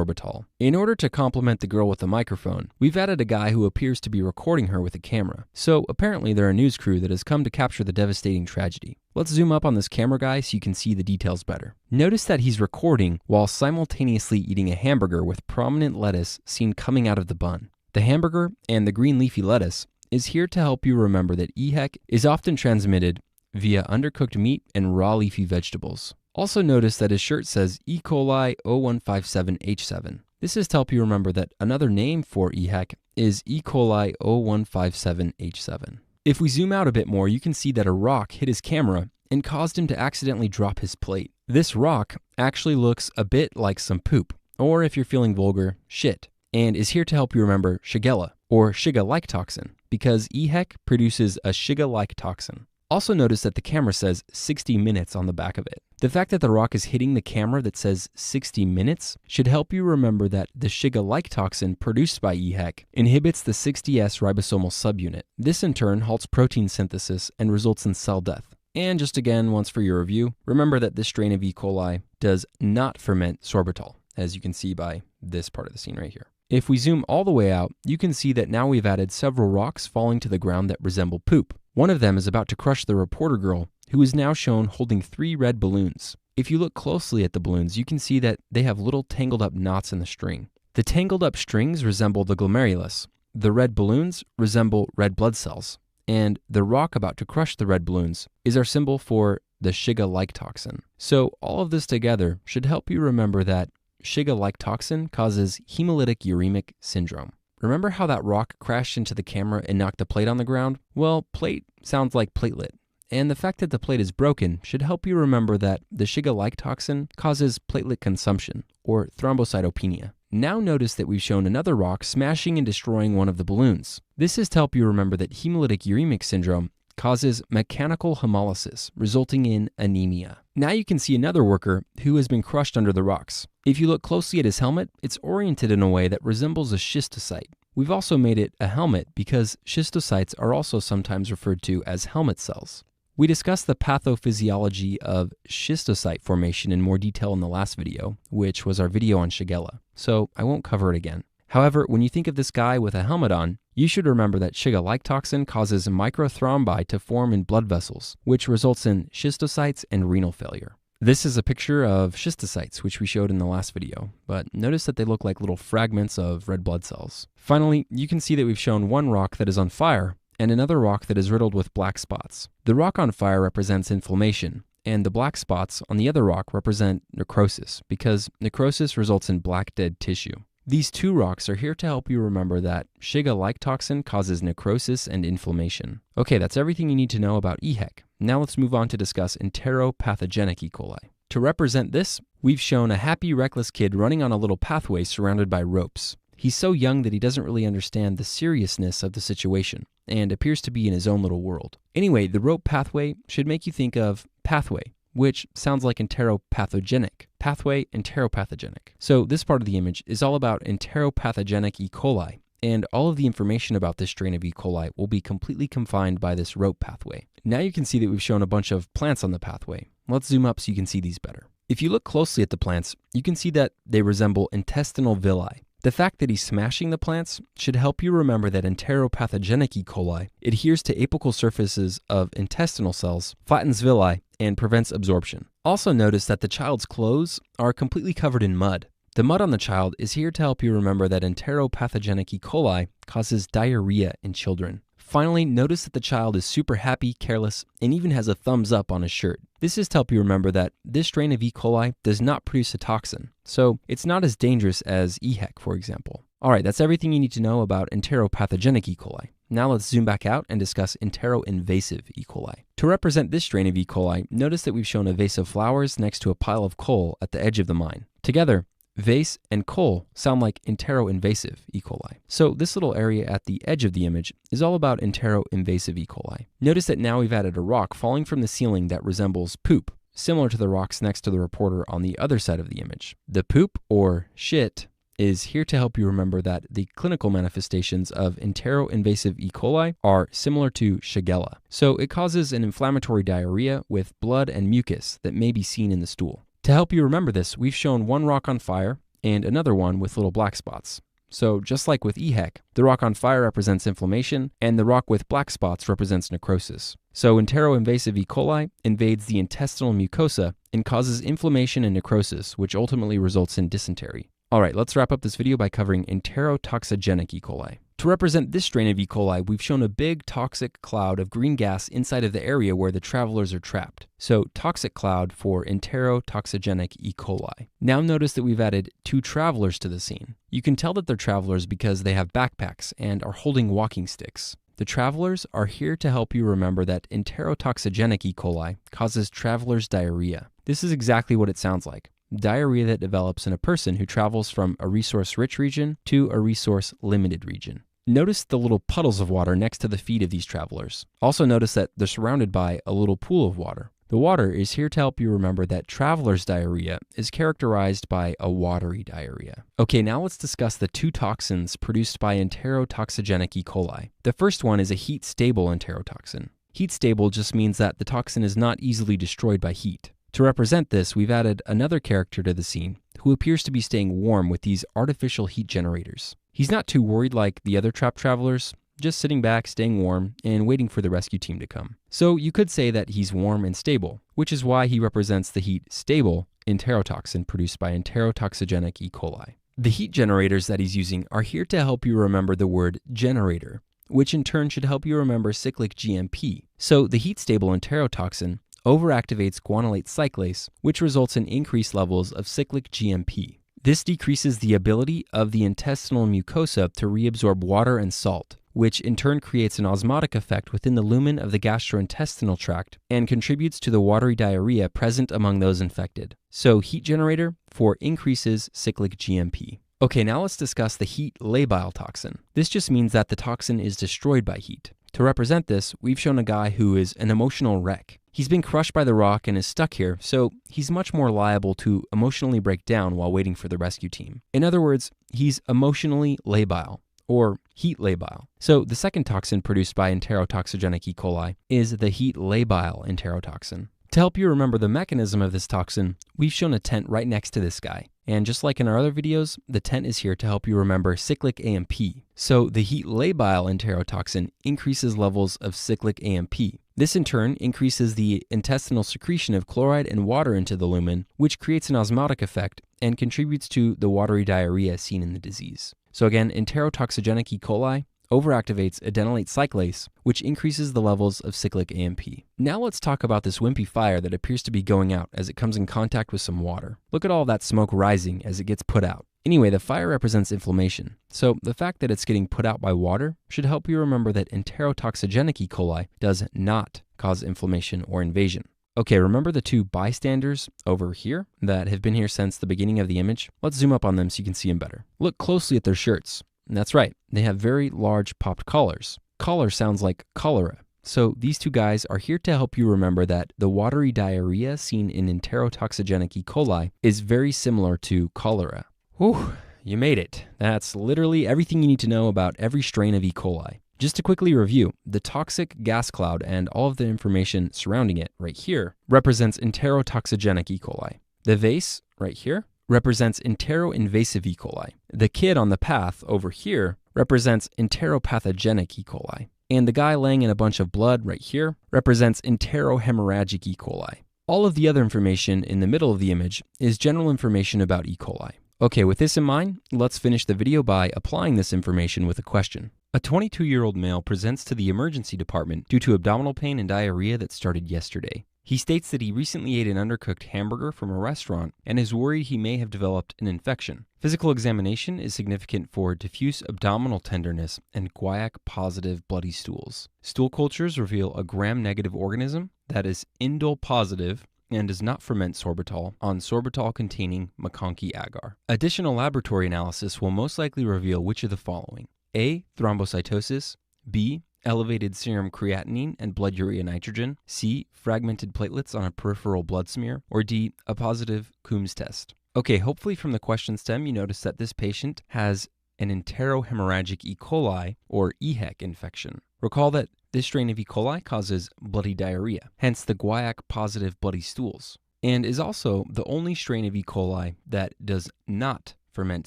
sorbitol. In order to complement the girl with the microphone, we've added a guy who appears to be recording her with a camera. So apparently they're a news crew that has come to capture the devastating tragedy. Let's zoom up on this camera guy so you can see the details better. Notice that he's recording while simultaneously eating a hamburger with prominent lettuce seen coming out of the bun. The hamburger and the green leafy lettuce is here to help you remember that EHEC is often transmitted via undercooked meat and raw leafy vegetables. Also notice that his shirt says E.Coli 0157H7. This is to help you remember that another name for EHEC is E.Coli 0157H7. If we zoom out a bit more, you can see that a rock hit his camera and caused him to accidentally drop his plate. This rock actually looks a bit like some poop, or if you're feeling vulgar, shit, and is here to help you remember Shigella, or Shiga-like toxin, because EHEC produces a Shiga-like toxin. Also notice that the camera says 60 minutes on the back of it. The fact that the rock is hitting the camera that says 60 minutes should help you remember that the Shiga-like toxin produced by EHEC inhibits the 60S ribosomal subunit. This in turn halts protein synthesis and results in cell death. And just again, once for your review, remember that this strain of E. coli does not ferment sorbitol, as you can see by this part of the scene right here. If we zoom all the way out, you can see that now we've added several rocks falling to the ground that resemble poop. One of them is about to crush the reporter girl, who is now shown holding 3 red balloons. If you look closely at the balloons, you can see that they have little tangled up knots in the string. The tangled up strings resemble the glomerulus, the red balloons resemble red blood cells, and the rock about to crush the red balloons is our symbol for the Shiga-like toxin. So all of this together should help you remember that Shiga-like toxin causes hemolytic uremic syndrome. Remember how that rock crashed into the camera and knocked the plate on the ground? Well, plate sounds like platelet. And the fact that the plate is broken should help you remember that the Shiga-like toxin causes platelet consumption, or thrombocytopenia. Now notice that we've shown another rock smashing and destroying one of the balloons. This is to help you remember that hemolytic uremic syndrome causes mechanical hemolysis, resulting in anemia. Now you can see another worker who has been crushed under the rocks. If you look closely at his helmet, it's oriented in a way that resembles a schistocyte. We've also made it a helmet because schistocytes are also sometimes referred to as helmet cells. We discussed the pathophysiology of schistocyte formation in more detail in the last video, which was our video on Shigella, so I won't cover it again. However, when you think of this guy with a helmet on, you should remember that Shiga-like toxin causes microthrombi to form in blood vessels, which results in schistocytes and renal failure. This is a picture of schistocytes, which we showed in the last video, but notice that they look like little fragments of red blood cells. Finally, you can see that we've shown one rock that is on fire and another rock that is riddled with black spots. The rock on fire represents inflammation, and the black spots on the other rock represent necrosis, because necrosis results in black dead tissue. These 2 rocks are here to help you remember that Shiga-like toxin causes necrosis and inflammation. Okay, that's everything you need to know about EHEC. Now let's move on to discuss enteropathogenic E. coli. To represent this, we've shown a happy, reckless kid running on a little pathway surrounded by ropes. He's so young that he doesn't really understand the seriousness of the situation and appears to be in his own little world. Anyway, the rope pathway should make you think of pathway, which sounds like enteropathogenic. Pathway, enteropathogenic. So this part of the image is all about enteropathogenic E. coli, and all of the information about this strain of E. coli will be completely confined by this rope pathway. Now you can see that we've shown a bunch of plants on the pathway. Let's zoom up so you can see these better. If you look closely at the plants, you can see that they resemble intestinal villi. The fact that he's smashing the plants should help you remember that enteropathogenic E. coli adheres to apical surfaces of intestinal cells, flattens villi, and prevents absorption. Also notice that the child's clothes are completely covered in mud. The mud on the child is here to help you remember that enteropathogenic E. coli causes diarrhea in children. Finally, notice that the child is super happy, careless, and even has a thumbs up on his shirt. This is to help you remember that this strain of E. coli does not produce a toxin, so it's not as dangerous as EHEC, for example. Alright, that's everything you need to know about enteropathogenic E. coli. Now let's zoom back out and discuss enteroinvasive E. coli. To represent this strain of E. coli, notice that we've shown a vase of flowers next to a pile of coal at the edge of the mine. Together, vase and coal sound like enteroinvasive E. coli. So this little area at the edge of the image is all about enteroinvasive E. coli. Notice that now we've added a rock falling from the ceiling that resembles poop, similar to the rocks next to the reporter on the other side of the image. The poop, or shit, is here to help you remember that the clinical manifestations of enteroinvasive E. coli are similar to Shigella. So it causes an inflammatory diarrhea with blood and mucus that may be seen in the stool. To help you remember this, we've shown one rock on fire and another one with little black spots. So just like with EHEC, the rock on fire represents inflammation, and the rock with black spots represents necrosis. So enteroinvasive E. coli invades the intestinal mucosa and causes inflammation and necrosis, which ultimately results in dysentery. All right, let's wrap up this video by covering enterotoxigenic E. coli. To represent this strain of E. coli, we've shown a big toxic cloud of green gas inside of the area where the travelers are trapped. So toxic cloud for enterotoxigenic E. coli. Now notice that we've added 2 travelers to the scene. You can tell that they're travelers because they have backpacks and are holding walking sticks. The travelers are here to help you remember that enterotoxigenic E. coli causes travelers' diarrhea. This is exactly what it sounds like. Diarrhea that develops in a person who travels from a resource-rich region to a resource-limited region. Notice the little puddles of water next to the feet of these travelers. Also notice that they're surrounded by a little pool of water. The water is here to help you remember that traveler's diarrhea is characterized by a watery diarrhea. Okay, now let's discuss the 2 toxins produced by enterotoxigenic E. coli. The first one is a heat-stable enterotoxin. Heat-stable just means that the toxin is not easily destroyed by heat. To represent this, we've added another character to the scene who appears to be staying warm with these artificial heat generators. He's not too worried like the other trapped travelers, just sitting back, staying warm, and waiting for the rescue team to come. So you could say that he's warm and stable, which is why he represents the heat-stable enterotoxin produced by enterotoxigenic E. coli. The heat generators that he's using are here to help you remember the word generator, which in turn should help you remember cyclic GMP. So the heat-stable enterotoxin overactivates guanylate cyclase, which results in increased levels of cyclic GMP. This decreases the ability of the intestinal mucosa to reabsorb water and salt, which in turn creates an osmotic effect within the lumen of the gastrointestinal tract and contributes to the watery diarrhea present among those infected. So heat generator for increases cyclic GMP. Okay, now let's discuss the heat labile toxin. This just means that the toxin is destroyed by heat. To represent this, we've shown a guy who is an emotional wreck. He's been crushed by the rock and is stuck here, so he's much more liable to emotionally break down while waiting for the rescue team. In other words, he's emotionally labile, or heat labile. So the second toxin produced by enterotoxigenic E. coli is the heat labile enterotoxin. To help you remember the mechanism of this toxin, we've shown a tent right next to this guy. And just like in our other videos, the tent is here to help you remember cyclic AMP. So the heat labile enterotoxin increases levels of cyclic AMP. This in turn increases the intestinal secretion of chloride and water into the lumen, which creates an osmotic effect and contributes to the watery diarrhea seen in the disease. So again, enterotoxigenic E. coli overactivates adenylate cyclase, which increases the levels of cyclic AMP. Now let's talk about this wimpy fire that appears to be going out as it comes in contact with some water. Look at all that smoke rising as it gets put out. Anyway, the fire represents inflammation, so the fact that it's getting put out by water should help you remember that enterotoxigenic E. coli does not cause inflammation or invasion. Okay, remember the 2 bystanders over here that have been here since the beginning of the image? Let's zoom up on them so you can see them better. Look closely at their shirts. And that's right, they have very large popped collars. Collar sounds like cholera. So these 2 guys are here to help you remember that the watery diarrhea seen in enterotoxigenic E. coli is very similar to cholera. Whew, you made it. That's literally everything you need to know about every strain of E. coli. Just to quickly review, the toxic gas cloud and all of the information surrounding it right here represents enterotoxigenic E. coli. The vase right here represents enteroinvasive E. coli. The kid on the path over here represents enteropathogenic E. coli. And the guy laying in a bunch of blood right here represents enterohemorrhagic E. coli. All of the other information in the middle of the image is general information about E. coli. Okay, with this in mind, let's finish the video by applying this information with a question. A 22-year-old male presents to the emergency department due to abdominal pain and diarrhea that started yesterday. He states that he recently ate an undercooked hamburger from a restaurant and is worried he may have developed an infection. Physical examination is significant for diffuse abdominal tenderness and guaiac-positive bloody stools. Stool cultures reveal a gram-negative organism that is indole-positive and does not ferment sorbitol on sorbitol-containing MacConkey agar. Additional laboratory analysis will most likely reveal which of the following: A. Thrombocytosis, B. Elevated serum creatinine and blood urea nitrogen, C. Fragmented platelets on a peripheral blood smear, or D. A positive Coombs test. Okay, hopefully from the question stem you notice that this patient has an enterohemorrhagic E. coli or EHEC infection. Recall that this strain of E. coli causes bloody diarrhea, hence the guaiac-positive bloody stools, and is also the only strain of E. coli that does not ferment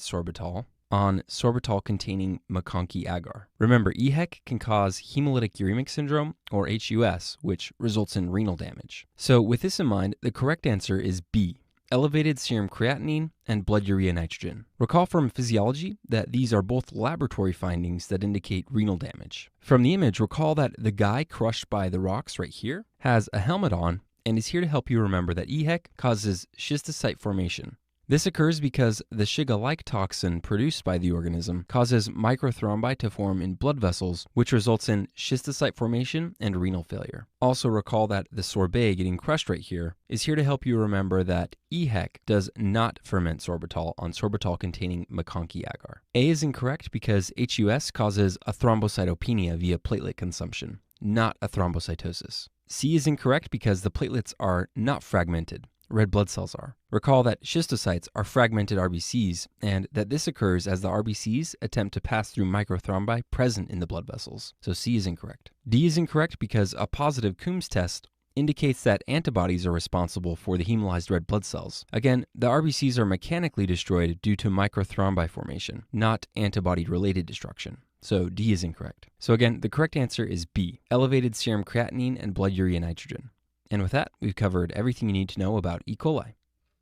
sorbitol on sorbitol-containing McConkey agar. Remember, EHEC can cause hemolytic uremic syndrome, or HUS, which results in renal damage. So with this in mind, the correct answer is B, elevated serum creatinine and blood urea nitrogen. Recall from physiology that these are both laboratory findings that indicate renal damage. From the image, recall that the guy crushed by the rocks right here has a helmet on and is here to help you remember that EHEC causes schistocyte formation. This occurs because the Shiga-like toxin produced by the organism causes microthrombi to form in blood vessels, which results in schistocyte formation and renal failure. Also recall that the sorbet getting crushed right here is here to help you remember that EHEC does not ferment sorbitol on sorbitol-containing McConkey agar. A is incorrect because HUS causes a thrombocytopenia via platelet consumption, not a thrombocytosis. C is incorrect because the platelets are not fragmented. Red blood cells are. Recall that schistocytes are fragmented RBCs and that this occurs as the RBCs attempt to pass through microthrombi present in the blood vessels. So C is incorrect. D is incorrect because a positive Coombs test indicates that antibodies are responsible for the hemolyzed red blood cells. Again, the RBCs are mechanically destroyed due to microthrombi formation, not antibody-related destruction. So D is incorrect. So again, the correct answer is B, elevated serum creatinine and blood urea nitrogen. And with that, we've covered everything you need to know about E. coli.